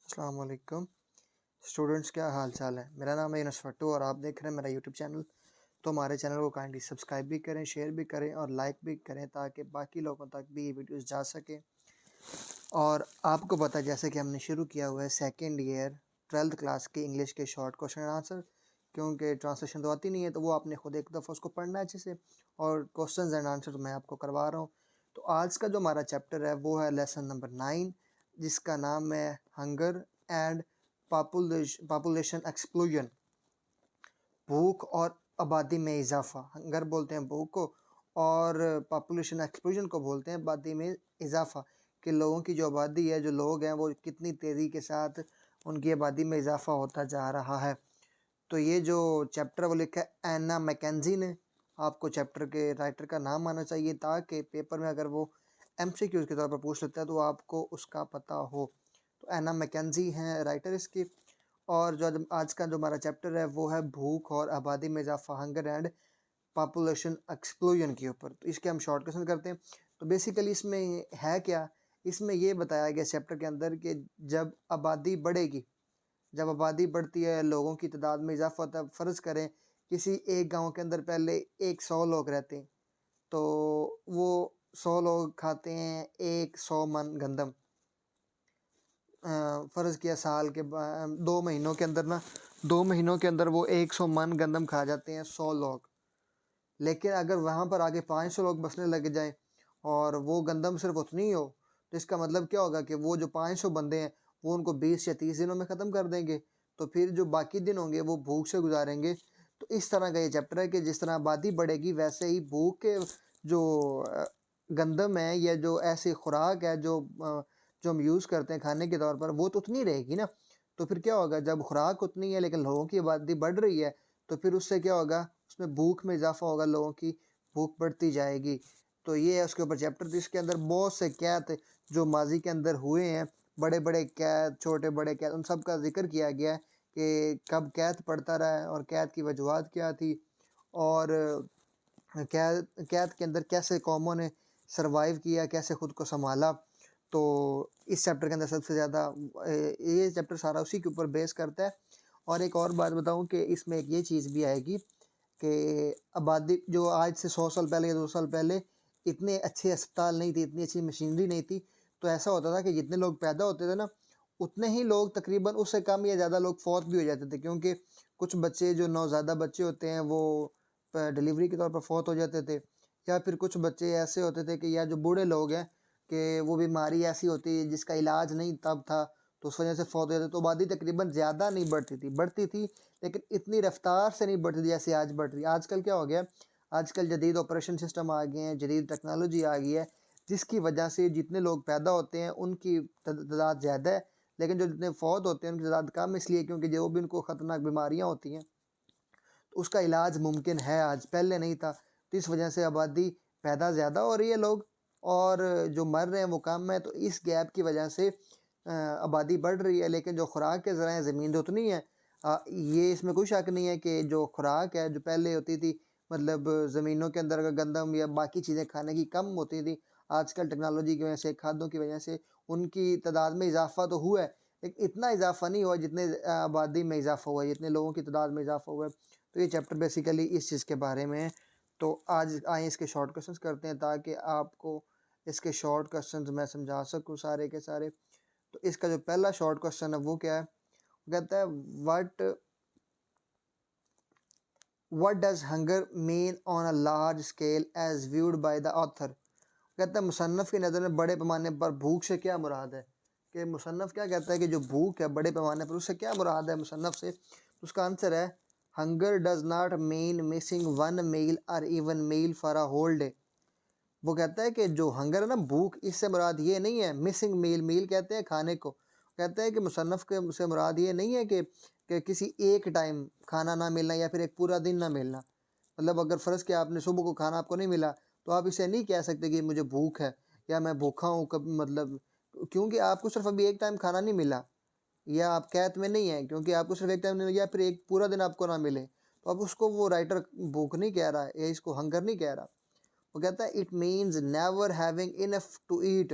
अस्सलाम वालेकुम स्टूडेंट्स, क्या हाल चाल है। मेरा नाम है यूनुस फट्टू और आप देख रहे हैं मेरा यूट्यूब चैनल। तो हमारे चैनल को काइंडली सब्सक्राइब भी करें, शेयर भी करें और लाइक भी करें ताकि बाकी लोगों तक भी ये वीडियोस जा सके। और आपको पता है जैसे कि हमने शुरू किया हुआ है सेकेंड ईयर 12th क्लास की इंग्लिश के शॉर्ट क्वेश्चन एंड आंसर, क्योंकि ट्रांसलेशन तो आती नहीं है तो वो आपने खुद एक दफ़ा उसको पढ़ना है अच्छे से, और क्वेश्चन एंड आंसर मैं आपको करवा रहा हूँ। तो आज का जो हमारा चैप्टर है वो है लेसन नंबर 9, जिसका नाम है हंगर एंड पॉपुलेशन एक्सप्लोजन, भूख और आबादी में इजाफा। हंगर बोलते हैं भूख को, और पॉपुलेशन एक्सप्लोजन को बोलते हैं आबादी में इजाफा, कि लोगों की जो आबादी है, जो लोग हैं, वो कितनी तेज़ी के साथ उनकी आबादी में इजाफा होता जा रहा है। तो ये जो चैप्टर वो लिखा है एना मैकेंजी ने। आपको चैप्टर के राइटर का नाम आना चाहिए ताकि पेपर में अगर वो एमसीक्यूज के तौर पर पूछ लेता है तो आपको उसका पता हो। तो एना मैकेंजी हैं राइटर इसकी। और जो आज का जो हमारा चैप्टर है वो है भूख और आबादी में इजाफा, हंगर एंड पॉपुलेशन एक्सप्लोजन के ऊपर। तो इसके हम शॉर्ट क्वेश्चन करते हैं। तो बेसिकली इसमें है क्या, इसमें ये बताया गया चैप्टर के अंदर कि जब आबादी बढ़ेगी, जब आबादी बढ़ती है, लोगों की तादाद में इजाफा होता है। फ़र्ज़ करें किसी एक गांव के अंदर पहले 100 लोग रहते हैं, तो वो 100 लोग खाते हैं 100 मन गंदम। फ़र्ज़ किया साल के 2 महीनों के अंदर ना, 2 महीनों के अंदर वो 100 मन गंदम खा जाते हैं 100 लोग। लेकिन अगर वहाँ पर आगे 500 लोग बसने लग जाएं और वो गंदम सिर्फ उतनी ही हो, तो इसका मतलब क्या होगा कि वो जो 500 बंदे हैं वो उनको 20 या 30 दिनों में ख़त्म कर देंगे। तो फिर जो बाकी दिन होंगे वो भूख से गुजारेंगे। तो इस तरह का ये चैप्टर है कि जिस तरह आबादी बढ़ेगी वैसे ही भूख के जो गंदम है या जो ऐसी खुराक है जो हम यूज़ करते हैं खाने के तौर पर, वो तो उतनी रहेगी ना। तो फिर क्या होगा, जब खुराक उतनी है लेकिन लोगों की आबादी बढ़ रही है, तो फिर उससे क्या होगा, उसमें भूख में इजाफा होगा, लोगों की भूख बढ़ती जाएगी। तो ये है उसके ऊपर चैप्टर। जिसके अंदर बहुत से कैद जो माजी के अंदर हुए हैं, बड़े बड़े कैद, छोटे बड़े कैद, उन सब का जिक्र किया गया है कि कब कैद पड़ता रहा है और कैद की वजूहत क्या थी, और कैद कैद के अंदर कैसे कौमों ने सरवाइव किया, कैसे ख़ुद को संभाला। तो इस चैप्टर के अंदर सबसे ज़्यादा ये चैप्टर सारा उसी के ऊपर बेस करता है। और एक और बात बताऊं कि इसमें एक ये चीज़ भी आएगी कि आबादी जो आज से 100 साल पहले या 200 साल पहले इतने अच्छे अस्पताल नहीं थे, इतनी अच्छी मशीनरी नहीं थी। तो ऐसा होता था कि जितने लोग पैदा होते थे ना, उतने ही लोग तकरीबन उससे कम या ज़्यादा लोग फौत भी हो जाते थे, क्योंकि कुछ बच्चे जो नौज़ादा बच्चे होते हैं वो डिलीवरी के तौर पर फौत हो जाते थे। या फिर कुछ बच्चे ऐसे होते थे कि या जो बूढ़े लोग हैं कि वो बीमारी ऐसी होती है जिसका इलाज नहीं तब था, तो उस वजह से फौत हो जाते। तो आबादी तकरीबन ज़्यादा नहीं बढ़ती थी, लेकिन इतनी रफ्तार से नहीं बढ़ती थी जैसे आज बढ़ रही है। आजकल क्या हो गया, आजकल जदीद ऑपरेशन सिस्टम आ गए हैं, जदीद टेक्नोलॉजी आ गई है, जिसकी वजह से जितने लोग पैदा होते हैं उनकी तादाद ज़्यादा है, लेकिन जो जितने फौत होते हैं उनकी तादाद कम, इसलिए क्योंकि जो भी उनको ख़तरनाक बीमारियाँ होती हैं तो उसका इलाज मुमकिन है आज, पहले नहीं था। तो इस वजह से आबादी पैदा ज़्यादा हो रही है लोग, और जो मर रहे हैं वो कम है। तो इस गैप की वजह से आबादी बढ़ रही है, लेकिन जो खुराक के ज़राए ज़मीन तो उतनी है। ये इसमें कोई शक नहीं है कि जो खुराक है जो पहले होती थी, मतलब ज़मीनों के अंदर का गंदम या बाकी चीज़ें खाने की कम होती थी। आजकल टेक्नोलॉजी की वजह से, खादों की वजह से उनकी तादाद में इजाफ़ा तो हुआ है, लेकिन इतना इजाफ़ा नहीं हुआ जितने आबादी में इजाफ़ा हुआ है, जितने लोगों की तादाद में इजाफ़ा हुआ है। तो ये चैप्टर बेसिकली इस चीज़ के बारे में है। तो आज आइए इसके शॉर्ट क्वेश्चंस करते हैं ताकि आपको इसके शॉर्ट क्वेश्चंस मैं समझा सकूं सारे के सारे। तो इसका जो पहला शॉर्ट क्वेश्चन है वो क्या है, वो कहता है what what does hunger mean on a large scale as viewed by the author. कहता है मुसन्नफ़ की नज़र में बड़े पैमाने पर भूख से क्या मुराद है, कि मुसन्नफ़ क्या कहता है कि जो भूख है बड़े पैमाने पर, उससे क्या मुराद है मुसन्नफ़ से। तो उसका आंसर है hunger does not mean missing one meal और even meal for a whole day. वो कहता है कि जो हंगर है ना, भूख, इससे मुराद ये नहीं है मिसिंग मील, मील कहते हैं खाने को। कहता है कि मुसन्नफ़ के से मुराद ये नहीं है कि किसी एक टाइम खाना ना मिलना या फिर एक पूरा दिन ना मिलना। मतलब अगर फ़र्ज़ किया आपने सुबह को खाना आपको नहीं मिला, तो आप इसे नहीं कह सकते कि मुझे भूख है या मैं भूखा हूँ कब, मतलब क्योंकि आपको सिर्फ अभी एक टाइम खाना नहीं मिला, या आप कैद में नहीं है क्योंकि आपको सिर्फ एक टाइम नहीं मिला, या फिर एक पूरा दिन आपको ना मिले, तो अब उसको वो राइटर भूख नहीं कह रहा है या इसको हंगर नहीं कह रहा। वो कहता है it means never having enough to eat,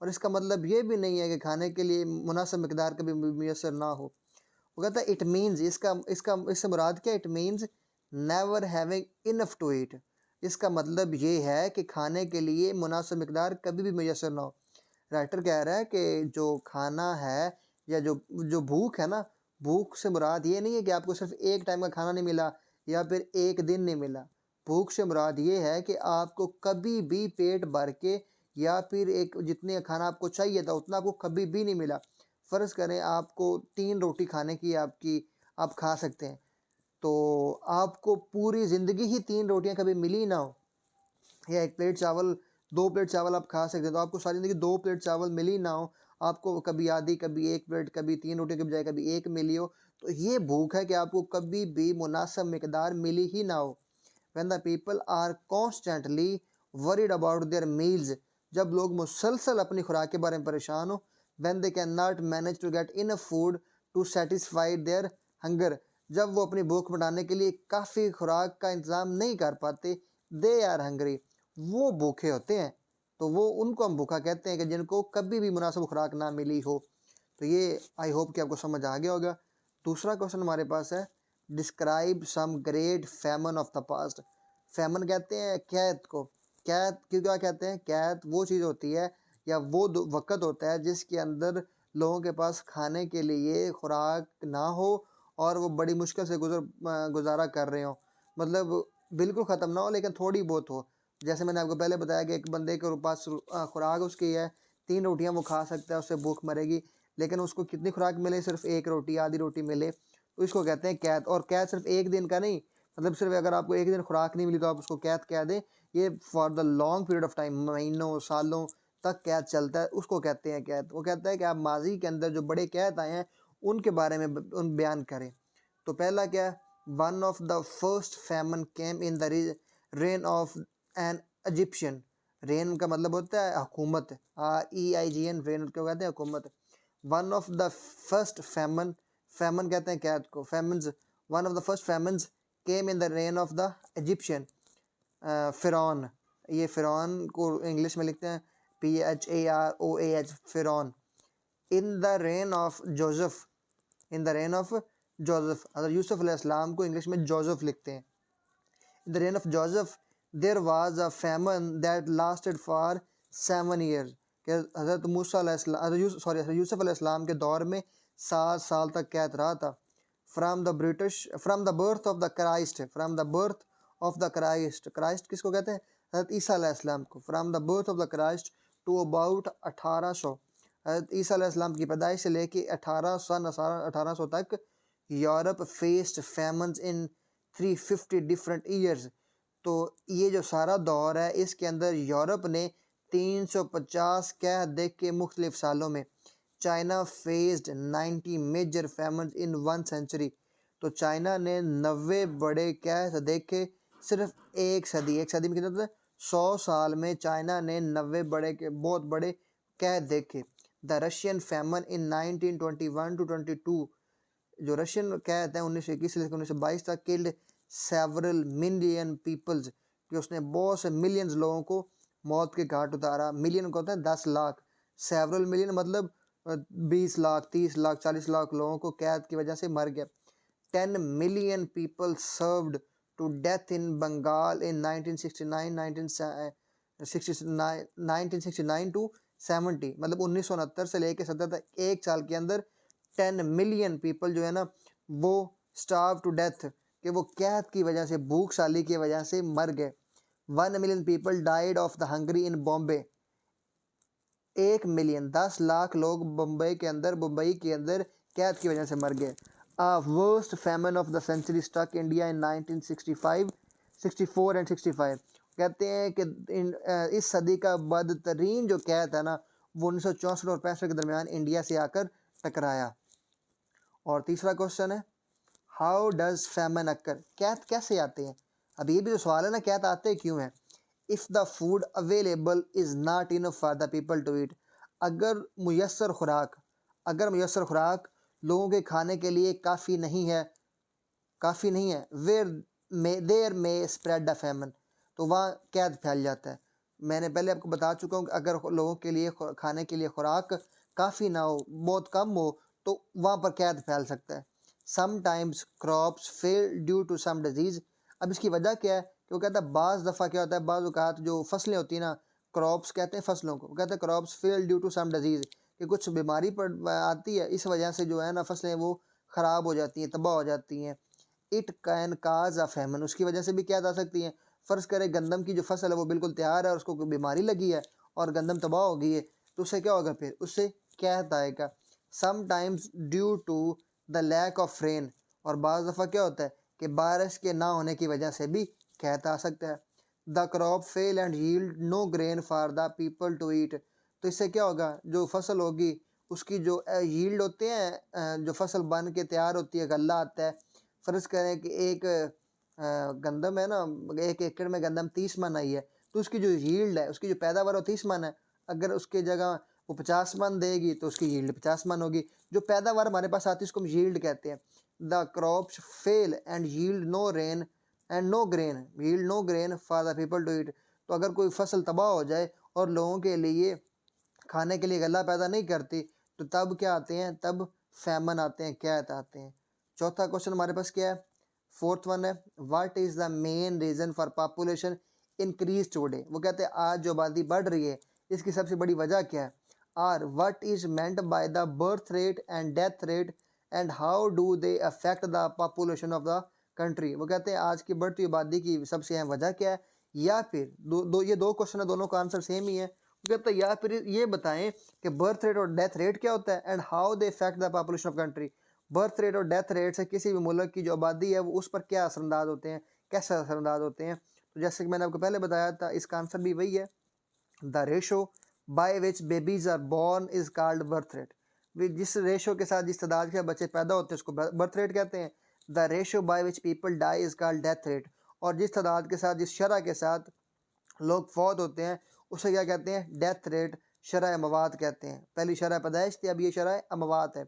और इसका मतलब ये भी नहीं है कि खाने के लिए मुनासिब मकदार कभी मैसर ना हो। वो कहता है इट मीन्स, इसका इसका इससे मुराद क्या, it means never having enough to eat. इसका मतलब ये है कि खाने के लिए मुनासिब मकदार कभी भी मैसर ना हो। राइटर कह रहा है कि जो खाना है या जो जो भूख है ना, भूख से मुराद ये नहीं है कि आपको सिर्फ एक टाइम का खाना नहीं मिला या फिर एक दिन नहीं मिला। भूख से मुराद ये है कि आपको कभी भी पेट भर के या फिर एक जितने खाना आपको चाहिए था उतना आपको कभी भी नहीं मिला। फ़र्ज़ करें आपको 3 रोटी खाने की आपकी आप खा सकते हैं, तो आपको पूरी ज़िंदगी ही 3 रोटियां कभी मिली ना हो, या 1 प्लेट चावल 2 प्लेट चावल आप खा सकते हैं, तो आपको सारी ज़िंदगी 2 प्लेट चावल मिली ना हो, आपको कभी आधी, कभी 1 प्लेट, कभी 3 रोटी के बजाय कभी 1 मिली हो, तो ये भूख है कि आपको कभी भी मुनासिब मिकदार मिली ही ना हो। When the people are constantly worried about their meals, जब लोग मुसलसल अपनी खुराक के बारे में परेशान हो, when they cannot manage to get enough food to satisfy their hunger, जब वो अपनी भूख मिटाने के लिए काफ़ी खुराक का इंतज़ाम नहीं कर पाते, they are hungry, वो भूखे होते हैं। तो वो उनको हम भूखा कहते हैं कि जिनको कभी भी मुनासिब खुराक ना मिली हो। तो ये आई होप कि आपको समझ आ गया होगा। दूसरा क्वेश्चन हमारे पास है, describe some great famine of the past. Famine कहते हैं कैद को। कैद क्यों क्या कहते हैं? कैद वो चीज़ होती है या वो वक़्त होता है जिसके अंदर लोगों के पास खाने के लिए खुराक ना हो और वो बड़ी मुश्किल से गुजारा कर रहे हो। मतलब बिल्कुल ख़त्म ना हो लेकिन थोड़ी बहुत हो। जैसे मैंने आपको पहले बताया कि एक बंदे के पास खुराक उसकी है, 3 रोटियाँ वो खा सकता है, उससे भूख मरेगी, लेकिन उसको कितनी खुराक मिले? सिर्फ 1 रोटी, आधी रोटी मिले, तो इसको कहते हैं कैद। और कैद सिर्फ 1 दिन का नहीं, मतलब सिर्फ अगर आपको 1 दिन खुराक नहीं मिली तो आप उसको कैद कह दें। ये for the long period of time, महीनों, सालों तक कैद चलता है, उसको कहते हैं कैद। वो कहता है कि आप माज़ी के अंदर जो बड़े कैद आए हैं, उनके बारे में बयान करें। तो पहला क्या है? One of the first famine came in the reign of an Egyptian. Reign का मतलब होता है हुकूमत, REIGN, रेन क्यों कहते हैं? हुकूमत। One of the first famine, famine कहते हैं कैद को, famines. One of the first famines came in the reign of the Egyptian फ़िरौन। ये फ़िरौन को इंग्लिश में लिखते हैं PHAROAH, फ़िरौन। इन the reign of Joseph, in the reign of Joseph. अगर यूसुफ अलैहिस्सलाम को इंग्लिश में जोसेफ लिखते हैं। In the reign of Joseph, there was a famine that lasted for 7 years। कि हज़रत मूसा हज़रत यूसुफ अलैहिस्सलाम के दौर में 7 साल तक कैद रहा था। From the birth of the Christ, from the birth of the Christ, Christ किसको कहते हैं? हज़रत ईसा अलैहिस्सलाम को। From the birth of the Christ to about 1800, हज़रत ईसा अलैहिस्सलाम की पैदाइश से लेके 1800 तक Europe faced famines in 350 different years. तो ये जो सारा दौर है इसके अंदर यूरोप ने 350 कह देख के मुख्तलिफ सालों में। चाइना फेस्ड 90 मेजर फैमन्स इन 1 सेंचुरी। तो चाइना ने 90 बड़े कह देखे सिर्फ एक सदी में कितना था? 100 साल में चाइना ने 90 बड़े के बहुत बड़े कह देखे। The Russian famine in 1921 to 22, जो रशियन कहते हैं 1921 से लेकर 1922 तक, किल्ड सेवरल मिलियन पीपल्स, कि उसने बहुत से मिलियंस लोगों को मौत के घाट उतारा। मिलियन को होता है 10 लाख, सेवरल मिलियन मतलब 20 लाख, 30 लाख, 40 लाख लोगों को कैद की वजह से मर गया। 10 million people starved to death in Bengal in 1969 to 70, मतलब 1969 से लेकर 70 तक, एक साल के अंदर 10 मिलियन पीपल जो है ना वो स्टार्व टू डेथ, कि वो कैद की वजह से, भूख साली की वजह से मर गए। 1 million people died of the Hungary in Bombay. 1 million 10 lakh लोग मुंबई के अंदर कैद की वजह से मर गए। Worst famine of the century struck India in 1965, 64 and 65। कहते हैं कि इस सदी का बदतरीन जो कैद है ना वो 1964 और 65 के दरमियान इंडिया से आकर टकराया। और तीसरा क्वेश्चन है, हाउ डज फैमन अक्कर? कैद कैसे आते हैं? अब ये भी जो सवाल है ना, कैद आते क्यों हैं? If the food available is not enough for the people to eat. अगर मुयस्सर खुराक लोगों के खाने के लिए काफ़ी नहीं है, देयर मे स्प्रेड द फैमन, तो वहाँ कैद फैल जाता है। मैंने पहले आपको बता चुका हूँ कि अगर लोगों के लिए खाने के लिए खुराक काफ़ी ना हो, बहुत कम हो, तो वहाँ पर कैद फैल सकता है। Sometimes crops fail due to some disease. अब इसकी वजह क्या है कि वो कहता है बाज़ दफ़ा क्या होता है, बाज़ औक़ात जो फसलें होती हैं ना, क्रॉप्स कहते हैं फसलों को, वो कहते हैं crops fail due to some disease, कि कुछ बीमारी पड़ आती है, इस वजह से जो है ना फसलें वो ख़राब हो जाती हैं, तबाह हो जाती हैं। इट कैन काज अ फैमन, उसकी वजह से भी क्या आ सकती है। फ़र्ज़ करें गंदम की जो फसल है वो बिल्कुल तैयार है और उसको कोई बीमारी लगी है और गंदम तबाह हो गई है, तो उससे क्या होगा, फिर उससे कहत आएगा। Sometimes due to the lack of rain, और बाज़ दफ़ा क्या होता है कि बारिश के ना होने की वजह से भी कहत आ सकता है। The crop fail and yield no grain for the people to eat, तो इससे क्या होगा, जो फसल होगी उसकी जो यील्ड होते हैं, जो फसल बन के तैयार होती है, गल्ला आता है। फ़र्ज़ करें कि एक गंदम है ना, 1 एकड़ में गंदम 30 मन आई है, तो उसकी जो यील्ड है, उसकी जो पैदावार वो 30 मन है। अगर उसकी जगह वो 50 मन देगी तो उसकी यील्ड 50 मन होगी। जो पैदावार हमारे पास आती है उसको हम यील्ड कहते हैं। The crops fail and yield no rain and no grain, yield no grain for the people to eat. तो अगर कोई फसल तबाह हो जाए और लोगों के लिए खाने के लिए गल्ला पैदा नहीं करती, तो तब क्या आते हैं, तब फैमन आते हैं, कैत आते हैं। चौथा क्वेश्चन हमारे पास क्या है, फोर्थ वन है, what is the main reason for population increase today. वो कहते हैं आज जो आबादी बढ़ रही है इसकी सबसे बड़ी वजह क्या है। Or what is meant by the birth rate and death rate and how do they affect the population of the country. वो कहते हैं आज की बढ़ती आबादी की सबसे अहम वजह क्या है, या फिर ये दो क्वेश्चन है, दोनों का आंसर सेम ही है। वो कहते हैं या फिर ये बताएं कि बर्थ रेट और डेथ रेट क्या होता है, and how they affect the population of country. Birth rate और डेथ रेट से किसी भी मुल्क की जो आबादी है वो उस पर क्या असरअंदाज होते हैं, कैसे असरअंदाज होते हैं। तो जैसे कि मैंने आपको पहले बताया था, इसका आंसर भी वही है। The ratio by which babies are born is called birth rate. जिस रेशो के साथ, जिस तादाद के बच्चे पैदा होते हैं उसको बर्थ रेट कहते हैं। The ratio by which people die is called death rate, और जिस तादाद के साथ, जिस शरह के साथ लोग फौत होते हैं उसे क्या कहते हैं, डेथ रेट, शरह अमवात कहते हैं। पहली शरह पैदाइश थी, अब ये शरह अमवात है।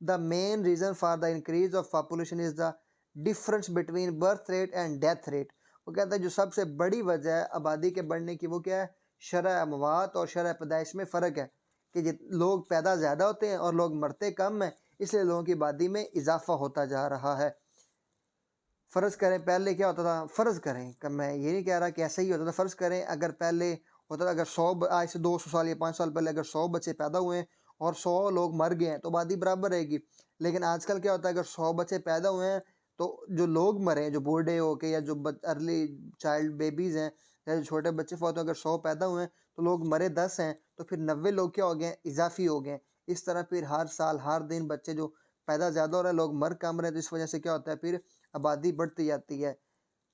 The main reason for the increase of population is the difference between birth rate and death rate. वो कहता है जो सबसे बड़ी वजह है आबादी के बढ़ने की वो क्या है, शरह अमवात और शरह पैदाइश में फ़र्क है, कि लोग पैदा ज़्यादा होते हैं और लोग मरते कम हैं, इसलिए लोगों की आबादी में इजाफा होता जा रहा है। फ़र्ज़ करें पहले क्या होता था, फ़र्ज़ करें कि मैं ये नहीं कह रहा कि ऐसा ही होता था, फ़र्ज़ करें अगर पहले होता था, अगर 100 आज से 200 साल या 5 साल पहले अगर 100 बच्चे पैदा हुए हैं और 100 लोग मर गए हैं तो आबादी बराबर रहेगी। लेकिन आजकल क्या होता है, अगर 100 बच्चे पैदा हुए हैं तो जो लोग मरे हैं, जो बूढ़े हो के या जो अर्ली चाइल्ड बेबीज़ हैं या जो छोटे बच्चे फौत, अगर 100 पैदा हुए हैं तो लोग मरे 10 हैं, तो फिर 90 लोग क्या हो गए हैं, इजाफी हो गए हैं। इस तरह फिर हर साल हर दिन बच्चे जो पैदा ज़्यादा हो रहे हैं, लोग मर कम रहे हैं, तो इस वजह से क्या होता है, फिर आबादी बढ़ती जाती है।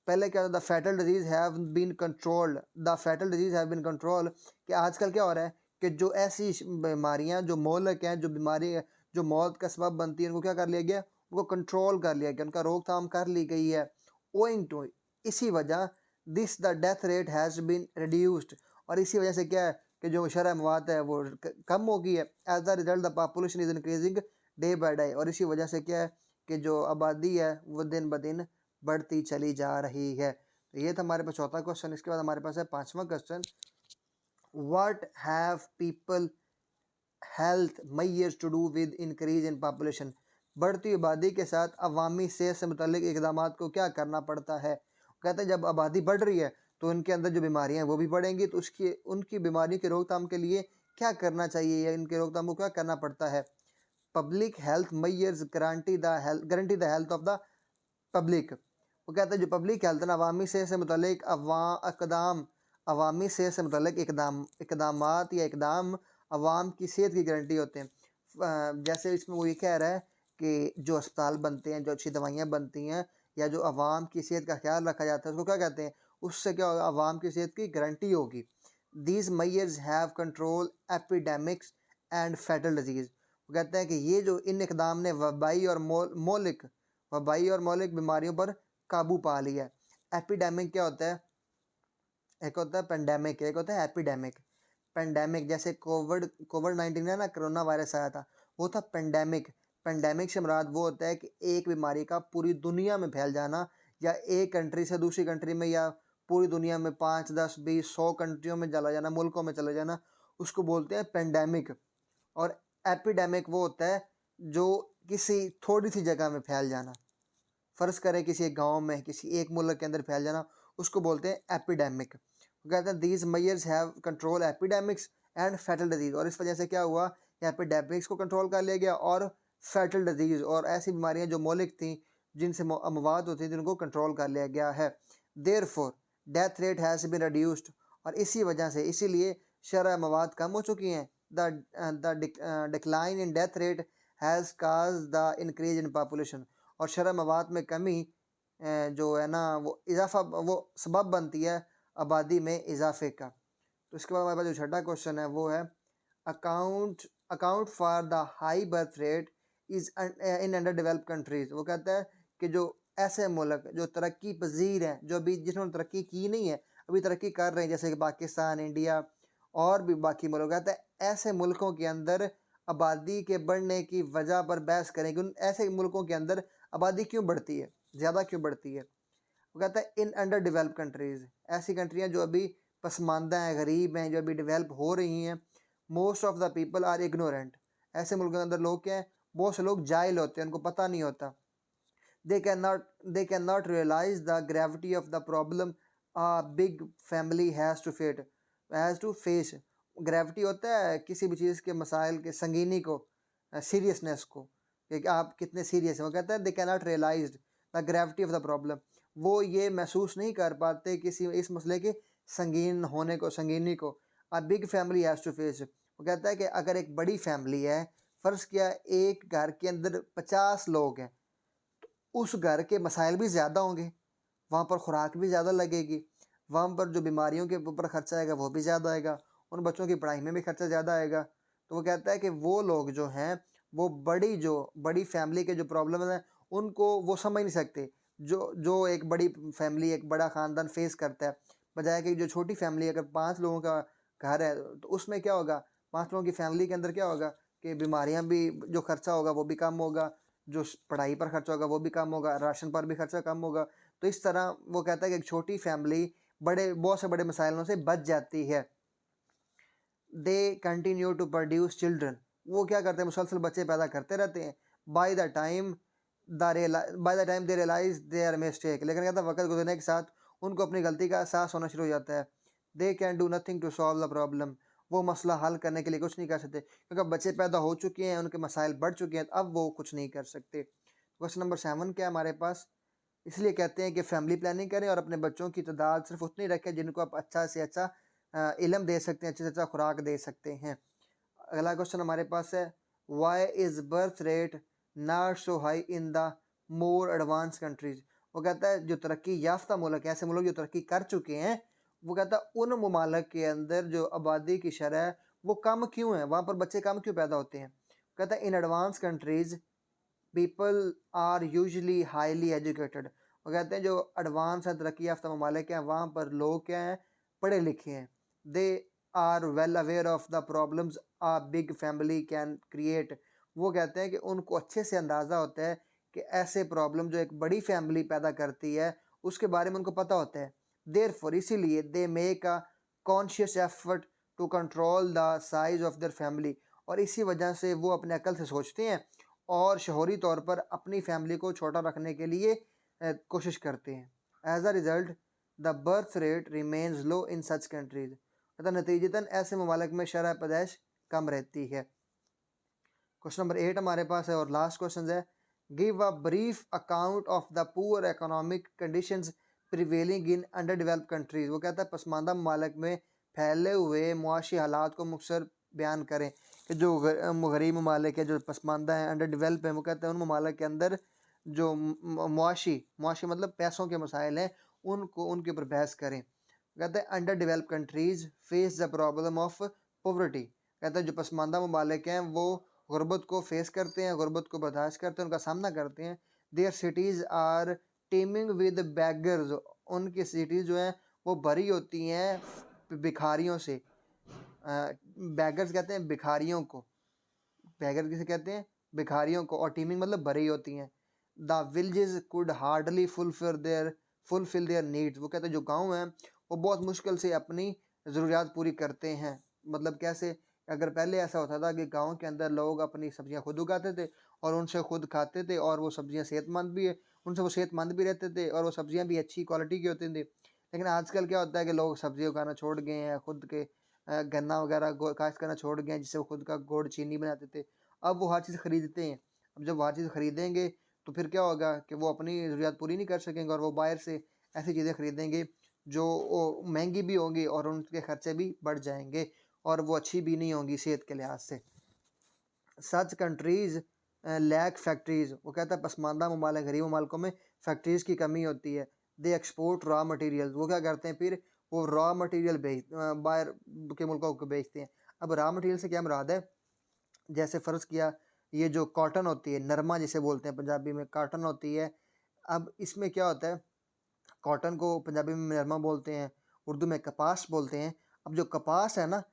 पहले क्या होता था, fatal disease have been controlled, the fatal disease have been control, कि आजकल क्या हो रहा है कि जो ऐसी बीमारियां जो मोहलक हैं, जो बीमारी है, जो मौत का सबब बनती है, उनको क्या कर लिया गया, उनको कंट्रोल कर लिया गया, उनका रोकथाम कर ली गई है। ओइंग टू, इसी वजह this the death rate has been reduced, और इसी वजह से क्या है कि जो शरह मवात है वो कम हो गई है। As the result the population is increasing day by day, और इसी वजह से क्या है कि जो आबादी है वो दिन ब दिन बढ़ती चली जा रही है। तो ये था हमारे पास चौथा क्वेश्चन। इसके बाद हमारे पास है पांचवा question, what have people health measures to do with increase in population. बढ़ती आबादी के साथ अवामी सेहत से मुतल्लिक इकदाम को क्या करना पड़ता है। कहते हैं जब आबादी बढ़ रही है तो इनके अंदर जो बीमारियां हैं वो भी बढ़ेंगी, तो उसकी उनकी बीमारियों की रोकथाम के लिए क्या करना चाहिए या इनके रोकथाम को क्या करना पड़ता है। Public health measures guarantee the health of the public. वो कहते हैं जो पब्लिक हेल्थ है ना, अवामी सेहत से मुतल्लिक अवामी सेहत से मुतल्लिक इकदामात या इकदाम अवाम की सेहत की गारंटी होते हैं। जैसे इसमें वो ये कह रहा है कि जो अस्पताल बनते हैं, जो अच्छी दवाइयाँ बनती हैं, या जो अवाम की सेहत का ख्याल रखा जाता है उसको क्या कहते हैं, उससे क्या होगा, अवाम की सेहत की गारंटी होगी। These measures have control epidemics and fatal disease. वो कहते हैं कि ये जो इन इकदाम ने वबाई और मौलिक बीमारियों पर काबू पा लिया है। एपिडेमिक क्या होता है, एक होता है पेंडेमिक, एक होता है एपिडेमिक। पेंडेमिक जैसे कोविड कोविड 19 है ना, कोरोना वायरस आया था, वो था पेंडेमिक। पेंडेमिक से मुराद वो होता है कि एक बीमारी का पूरी दुनिया में फैल जाना, या एक कंट्री से दूसरी कंट्री में, या पूरी दुनिया में 5, 10, 20, 100 कंट्रियों में चला जाना, मुल्कों में चला जाना, उसको बोलते हैं पेंडेमिक। और एपिडेमिक वो होता है जो किसी थोड़ी सी जगह में फैल जाना। फ़र्ज़ करें किसी एक गाँव में, किसी एक मुल्क के अंदर फैल जाना, उसको बोलते हैं एपिडेमिक। वो कहते हैं these measures have control epidemics and fatal disease. और इस वजह से क्या हुआ, एपिडेमिक्स को कंट्रोल कर लिया गया और फैटल डिजीज़ और ऐसी बीमारियां जो मौलिक थी, जिनसे अमवात होती थी, उनको कंट्रोल कर लिया गया है। Therefore death rate has been reduced. और इसी वजह से, इसीलिए शरह मवात कम हो चुकी हैं। The decline in death rate has cause the increase in population. और शरह मवात में कमी जो है ना, वो इजाफा, वो सबब बनती है आबादी में इजाफे का। तो इसके बाद हमारे पास जो छठा क्वेश्चन है वो है account for the high birth rate is in under developed countries. वो कहता है कि जो ऐसे मुल्क जो तरक्की पजीर हैं, जो अभी जिन्होंने तरक्की की नहीं है, अभी तरक्की कर रहे हैं, जैसे कि पाकिस्तान, इंडिया और भी बाकी मुल्क, कहता है ऐसे मुल्कों के अंदर आबादी के बढ़ने की वजह पर बहस करें कि उन ऐसे मुल्कों के अंदर आबादी क्यों बढ़ती है, ज़्यादा क्यों बढ़ती है। वो कहता है इन अंडर डेवलप कंट्रीज़, ऐसी कंट्रियाँ जो अभी पसमानदा हैं, गरीब हैं, जो अभी डेवलप हो रही हैं। Most of the people are ignorant. ऐसे मुल्कों के अंदर लोग क्या हैं, बहुत से लोग जाहिल होते हैं, उनको पता नहीं होता। they cannot realize the gravity of the problem a big family has to face। Gravity होता है किसी भी चीज़ के मसाइल के संगीनी को, सीरियसनेस को, कि आप कितने सीरियस हैं। वो कहता है they can not realise the gravity of the problem. वो ये महसूस नहीं कर पाते किसी इस मसले के संगीन होने को, संगीनी को। A big family has to face. वो कहता है कि अगर एक बड़ी फैमिली है, फ़र्ज़ किया एक घर के अंदर 50 लोग हैं, उस घर के मसाइल भी ज़्यादा होंगे, वहाँ पर खुराक भी ज़्यादा लगेगी, वहाँ पर जो बीमारियों के ऊपर खर्चा आएगा वो भी ज़्यादा आएगा, उन बच्चों की पढ़ाई में भी खर्चा ज़्यादा आएगा। तो वो कहता है कि वो लोग जो हैं, वो बड़ी फैमिली के जो प्रॉब्लम हैं, उनको वो समझ नहीं सकते, जो जो एक बड़ी फैमिली, एक बड़ा ख़ानदान फेस करता है, बजाय कि जो छोटी फैमिली, अगर 5 लोगों का घर है, तो उसमें क्या होगा, 5 लोगों की फैमिली के अंदर क्या होगा कि बीमारियाँ भी, जो खर्चा होगा वो भी कम होगा, जो पढ़ाई पर खर्चा होगा वो भी कम होगा, राशन पर भी खर्चा कम होगा। तो इस तरह वो कहता है कि एक छोटी फैमिली बहुत से बड़े मसाइलों से बच जाती है। They continue to produce children. वो क्या करते हैं, मुसलसल बच्चे पैदा करते रहते हैं। By the time they realise they are mistake. लेकिन कहता है वक्त गुजरने के साथ उनको अपनी गलती का एहसास होना शुरू हो जाता है। They can do nothing to solve the problem. वो मसला हल करने के लिए कुछ नहीं कर सकते, क्योंकि अब बच्चे पैदा हो चुके हैं, उनके मसाइल बढ़ चुके हैं, अब वो कुछ नहीं कर सकते। क्वेश्चन नंबर 7 क्या है हमारे पास, इसलिए कहते हैं कि फैमिली प्लानिंग करें और अपने बच्चों की तादाद सिर्फ उतनी रखें जिनको आप अच्छा से अच्छा इल्म दे सकते हैं, अच्छे से अच्छा खुराक दे सकते हैं। अगला क्वेश्चन हमारे पास है why is birth rate not so high in the more advance countries. वो कहता है जो तरक्की याफ्ता मुल्क हैं, ऐसे मुल्क जो तरक्की कर चुके हैं, वो कहता है उन ममालिक के अंदर जो आबादी की शरह है वो कम क्यों है, वहाँ पर बच्चे कम क्यों पैदा होते हैं। कहता है in advance countries people are usually highly educated. वो कहते हैं जो एडवांस है, तरक्की याफ्ता ममालिक हैं, वहाँ पर लोग क्या हैं, पढ़े लिखे हैं। They are well aware of the problems a big family can create. वो कहते हैं कि उनको अच्छे से अंदाज़ा होता है कि ऐसे प्रॉब्लम जो एक बड़ी फैमिली पैदा करती है, उसके बारे में उनको पता होता है। देयरफॉर इसीलिए they make a conscious effort to control the size of their family. और इसी वजह से वो अपने अकल से सोचते हैं और शहरी तौर पर अपनी फैमिली को छोटा रखने के लिए कोशिश करते हैं। As a result the birth rate remains low in such countries. अतः नतीजतन ऐसे ममालिक में शरह पैदाइश कम रहती है। क्वेश्चन नंबर 8 हमारे पास है और लास्ट क्वेश्चन है give a brief account of the poor economic conditions prevailing in under developed countries. वो कहता है पसमानदा ममालिक में फैले हुए मुआशी हालात को मुख्तसर बयान करें कि जो गरीब ममालिक है, जो पसमानदा हैं, अंडर डेवलप हैं, वो कहते हैं उन ममालिक के अंदर जो मुआशी मुआशी मतलब पैसों के मसाइल हैं, उनको उनके ऊपर बहस करें। कहते हैं under develop countries face the problem of poverty. कहते हैं जो पसमानदा ममालिक हैं वो गुर्बत को फेस करते हैं, गुर्बत को बर्दाश्त करते हैं, उनका सामना करते हैं। Their cities are teeming with beggars. उनकी सिटीज़ जो हैं वो भरी होती हैं भिखारियों से। बैगर्स कहते हैं भिखारियों को, बैगर किसे कहते हैं, भिखारियों को। और टीमिंग मतलब भरी होती हैं। The villages could hardly fulfil there fulfil there needs. वो कहते हैं जो गाँव हैं वो बहुत मुश्किल से अपनी ज़रूरियात पूरी करते हैं। मतलब कैसे? अगर पहले ऐसा होता था कि गाँव के अंदर लोग अपनी सब्जियाँ खुद उगाते थे और उनसे खुद खाते थे, और वो सब्जियाँ सेहतमंद भी है, उनसे वो सेहतमंद भी रहते थे और वो सब्जियाँ भी अच्छी क्वालिटी की होती थी। लेकिन आजकल क्या होता है कि लोग सब्ज़ी उगाना छोड़ गए हैं, खुद के गन्ना वगैरह काश्त करना छोड़ गए हैं, जिससे वो खुद का गुड़, चीनी बनाते थे। अब वो हर चीज़ खरीदते हैं। अब जब वो हर चीज़ खरीदेंगे तो फिर क्या होगा कि वो अपनी ज़रूरियात पूरी नहीं कर सकेंगे और वो बाहर से ऐसी चीज़ें खरीदेंगे जो वो महँगी भी होंगी और उनके खर्चे भी बढ़ जाएँगे और वो अच्छी भी नहीं होंगी सेहत के लिहाज से। सच कंट्रीज़ लैक फैक्ट्रीज़। वो कहता है पसमानदा ममालिक, गरीब ममालिकों में फैक्ट्रीज़ की कमी होती है। दे एक्सपोर्ट रॉ मटेरियल्स। वो क्या करते हैं फिर? वो रॉ मटेरियल बाहर के मुल्कों को बेचते हैं। अब रॉ मटेरियल से क्या मुराद है? जैसे फ़र्ज़ किया, ये जो कॉटन होती है, नरमा जिसे बोलते हैं पंजाबी में, कॉटन होती है। अब इसमें क्या होता है, कॉटन को पंजाबी में नरमा बोलते हैं, उर्दू में कपास बोलते हैं। अब जो कपास है ना,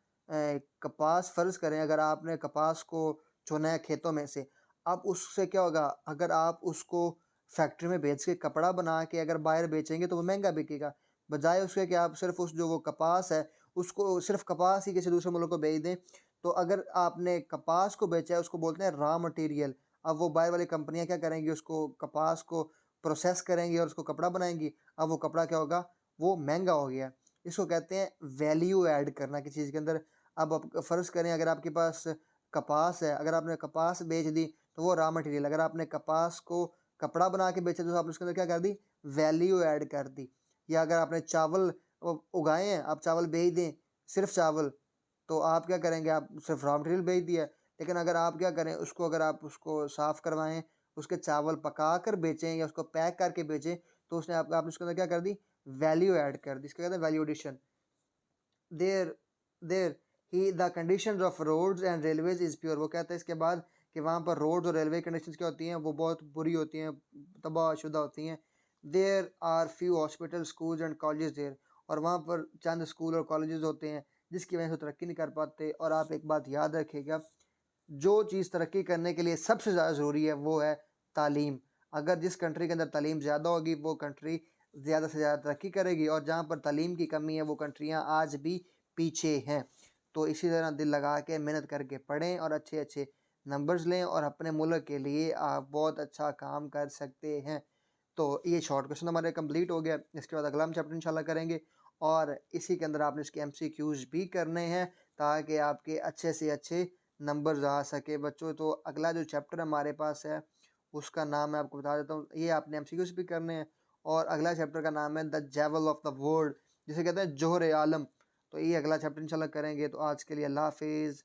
कपास फ़र्ज़ करें अगर आपने कपास को चुना है खेतों में से, अब उससे क्या होगा, अगर आप उसको फैक्ट्री में भेज के कपड़ा बना के अगर बाहर बेचेंगे तो वो महँगा बिकेगा। बजाए उसके कि आप सिर्फ़ उस जो वो कपास है, उसको सिर्फ़ कपास ही किसी दूसरे मुल्क को बेच दें, तो अगर आपने कपास को बेचा है उसको बोलते हैं रॉ मटीरियल। अब वो बाहर वाली कंपनियाँ क्या करेंगी, उसको कपास को प्रोसेस करेंगी और उसको कपड़ा बनाएँगी। अब वो कपड़ा क्या होगा, वो महँगा हो गया। इसको कहते हैं वैल्यू ऐड करना किसी चीज़ के अंदर। अब आप फ़र्ज़ करें अगर आपके पास कपास है, अगर आपने कपास बेच दी तो वो रॉ मटेरियल, अगर आपने कपास को कपड़ा बना के बेचा तो आपने उसके अंदर क्या कर दी, वैल्यू ऐड कर दी। या अगर आपने चावल उगाए हैं, आप चावल बेच दें, सिर्फ़ चावल, तो आप क्या करेंगे, आप सिर्फ़ रॉ मटेरियल बेच दिया। लेकिन अगर आप क्या करें, उसको अगर आप उसको साफ़ करवाएँ, उसके चावल पका कर बेचें या उसको पैक करके बेचें, तो उसने आपने उसके अंदर क्या कर दी, वैल्यू ऐड कर दी। इसको कहते हैं value addition. There there he the conditions of roads and railways is poor. वो कहते हैं इसके बाद कि वहाँ पर रोड्स और रेलवे कंडीशंस क्या होती हैं, वो बहुत बुरी होती हैं, तबाहशुदा होती हैं। There are few hospital, schools and colleges there. और वहाँ पर चंद स्कूल और कॉलेजेस होते हैं जिसकी वजह से वो तरक्की नहीं कर पाते। और आप एक बात याद रखिएगा, जो चीज़ तरक्की करने के लिए सबसे ज़्यादा ज़रूरी है वो है तालीम। अगर जिस कंट्री के अंदर तालीम ज़्यादा होगी वो कंट्री ज़्यादा से ज़्यादा तरक्की करेगी, और जहाँ पर तालीम की कमी है वो कंट्रियाँ आज भी पीछे हैं। तो इसी तरह दिल लगा के मेहनत करके पढ़ें और अच्छे-अच्छे नंबर्स लें और अपने मुल्क के लिए आप बहुत अच्छा काम कर सकते हैं। तो ये शॉर्ट क्वेश्चन हमारे कंप्लीट हो गया। इसके बाद अगला हम चैप्टर इंशाल्लाह करेंगे और इसी के अंदर आपने इसके एमसीक्यूज़ भी करने हैं ताकि आपके अच्छे से अच्छे नंबर्स आ सके बच्चों। तो अगला जो चैप्टर हमारे पास है उसका नाम मैं आपको बता देता हूँ। ये आपने एमसीक्यूज़ भी करने हैं और अगला चैप्टर का नाम है द जेवल ऑफ द वर्ल्ड, जिसे कहते हैं जोहर आलम। तो ये अगला चैप्टर इंशाल्लाह करेंगे। तो आज के लिए अल्लाह हाफ़िज़।